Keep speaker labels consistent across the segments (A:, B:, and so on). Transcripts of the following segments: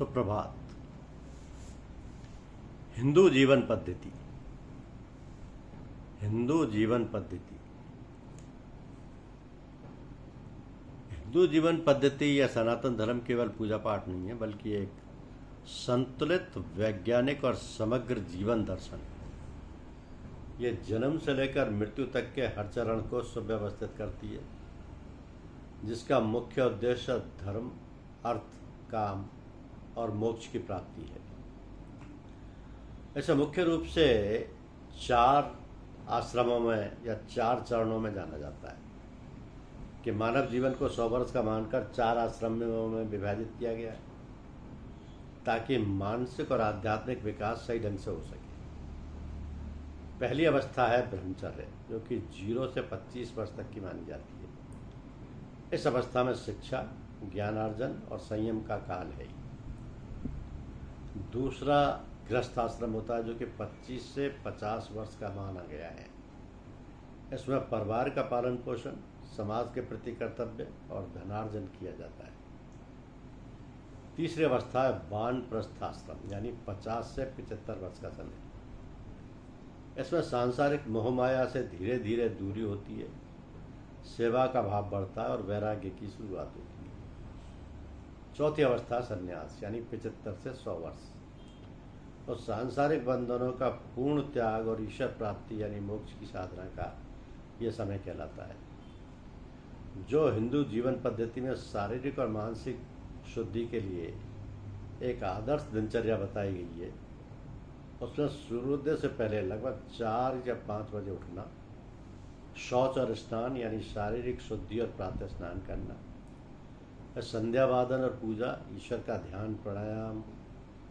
A: सुप्रभात। हिंदू जीवन पद्धति। हिंदू जीवन पद्धति हिंदू जीवन पद्धति या सनातन धर्म केवल पूजा पाठ नहीं है, बल्कि एक संतुलित वैज्ञानिक और समग्र जीवन दर्शन है। ये जन्म से लेकर मृत्यु तक के हर चरण को सुव्यवस्थित करती है, जिसका मुख्य उद्देश्य धर्म, अर्थ, काम और मोक्ष की प्राप्ति है। ऐसे मुख्य रूप से 4 आश्रमों में या 4 चरणों में जाना जाता है कि मानव जीवन को 100 वर्ष का मानकर 4 आश्रमों में विभाजित किया गया है, ताकि मानसिक और आध्यात्मिक विकास सही ढंग से हो सके। पहली अवस्था है ब्रह्मचर्य, जो कि 0 से 25 वर्ष तक की मानी जाती है। इस अवस्था में शिक्षा, ज्ञानार्जन और संयम का काल है। दूसरा गृहस्थ आश्रम होता है, जो कि 25 से 50 वर्ष का माना गया है। इसमें परिवार का पालन पोषण, समाज के प्रति कर्तव्य और धनार्जन किया जाता है। तीसरी अवस्था है वानप्रस्थ आश्रम, यानी 50 से 75 वर्ष का समय। इसमें सांसारिक मोहमाया से धीरे धीरे दूरी होती है, सेवा का भाव बढ़ता है और वैराग्य की शुरुआत होती है। चौथी अवस्था संन्यास, यानी 75 से 100 वर्ष। और सांसारिक बंधनों का पूर्ण त्याग और ईश्वर प्राप्ति यानी मोक्ष की साधना का यह समय कहलाता है। जो हिंदू जीवन पद्धति में शारीरिक और मानसिक शुद्धि के लिए एक आदर्श दिनचर्या बताई गई है, उसमें सूर्योदय से पहले लगभग 4 या 5 बजे उठना, शौच और स्नान यानी शारीरिक शुद्धि और प्रातः स्नान करना, संध्या वादन और पूजा, ईश्वर का ध्यान, प्राणायाम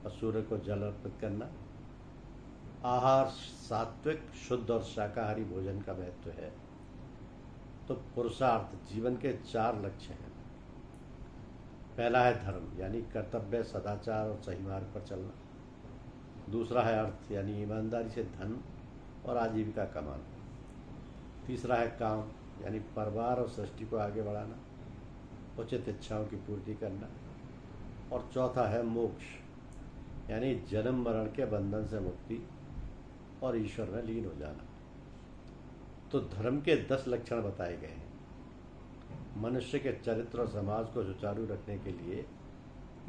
A: और सूर्य को जल अर्पित करना, आहार सात्विक, शुद्ध और शाकाहारी भोजन का महत्व है। तो पुरुषार्थ जीवन के 4 लक्ष्य हैं। पहला है धर्म, यानी कर्तव्य, सदाचार और सही मार्ग पर चलना। दूसरा है अर्थ, यानी ईमानदारी से धन और आजीविका कमाना। तीसरा है काम, यानी परिवार और सृष्टि को आगे बढ़ाना, उचित इच्छाओं की पूर्ति करना। और चौथा है मोक्ष, यानी जन्म मरण के बंधन से मुक्ति और ईश्वर में लीन हो जाना। तो धर्म के 10 लक्षण बताए गए हैं। मनुष्य के चरित्र और समाज को सुचारू रखने के लिए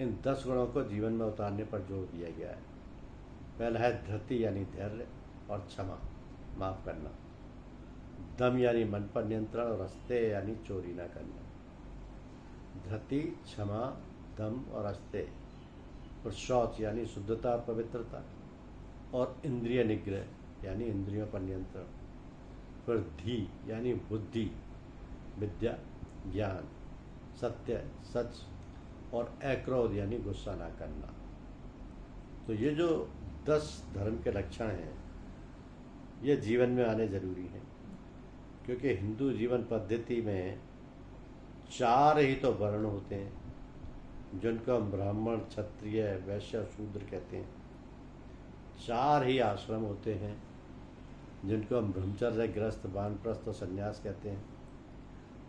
A: इन 10 गुणों को जीवन में उतारने पर जोर दिया गया है। पहला है धृति, यानी धैर्य और क्षमा, माफ करना। दम, यानी मन पर नियंत्रण और अस्तेय, यानी चोरी न करना। धृति, क्षमा, दम और अस्तेय। और शौच, यानी शुद्धता और पवित्रता। और इंद्रिय निग्रह, यानी इंद्रियों पर नियंत्रण। फिर धी, यानी बुद्धि, विद्या, ज्ञान, सत्य, सच और अक्रोध, यानी गुस्सा ना करना। तो ये जो 10 धर्म के लक्षण हैं, ये जीवन में आने जरूरी हैं, क्योंकि हिंदू जीवन पद्धति में 4 ही तो वर्ण होते हैं, जिनको हम ब्राह्मण, क्षत्रिय, वैश्य और शूद्र कहते हैं। 4 ही आश्रम होते हैं, जिनको हम ब्रह्मचर्य, गृहस्थ, वानप्रस्थ और संन्यास कहते हैं।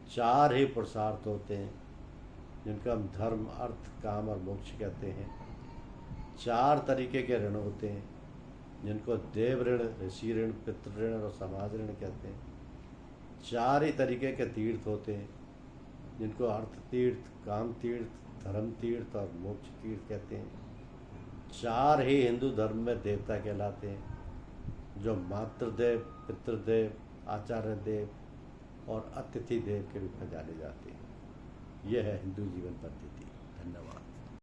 A: 4 ही पुरुषार्थ होते हैं, जिनको हम धर्म, अर्थ, काम और मोक्ष कहते हैं। 4 तरीके के ऋण होते हैं, जिनको देव ऋण, ऋषि ऋण, पितृ ऋण और समाज ऋण कहते हैं। 4 ही तरीके के तीर्थ होते हैं, जिनको अर्थ तीर्थ, काम तीर्थ, धर्म तीर्थ और मोक्ष तीर्थ कहते हैं। 4 ही हिंदू धर्म में देवता कहलाते हैं, जो मातृदेव, पितृदेव, आचार्य देव और अतिथि देव के रूप में जाने जाते हैं। यह है हिंदू जीवन पद्धति। धन्यवाद।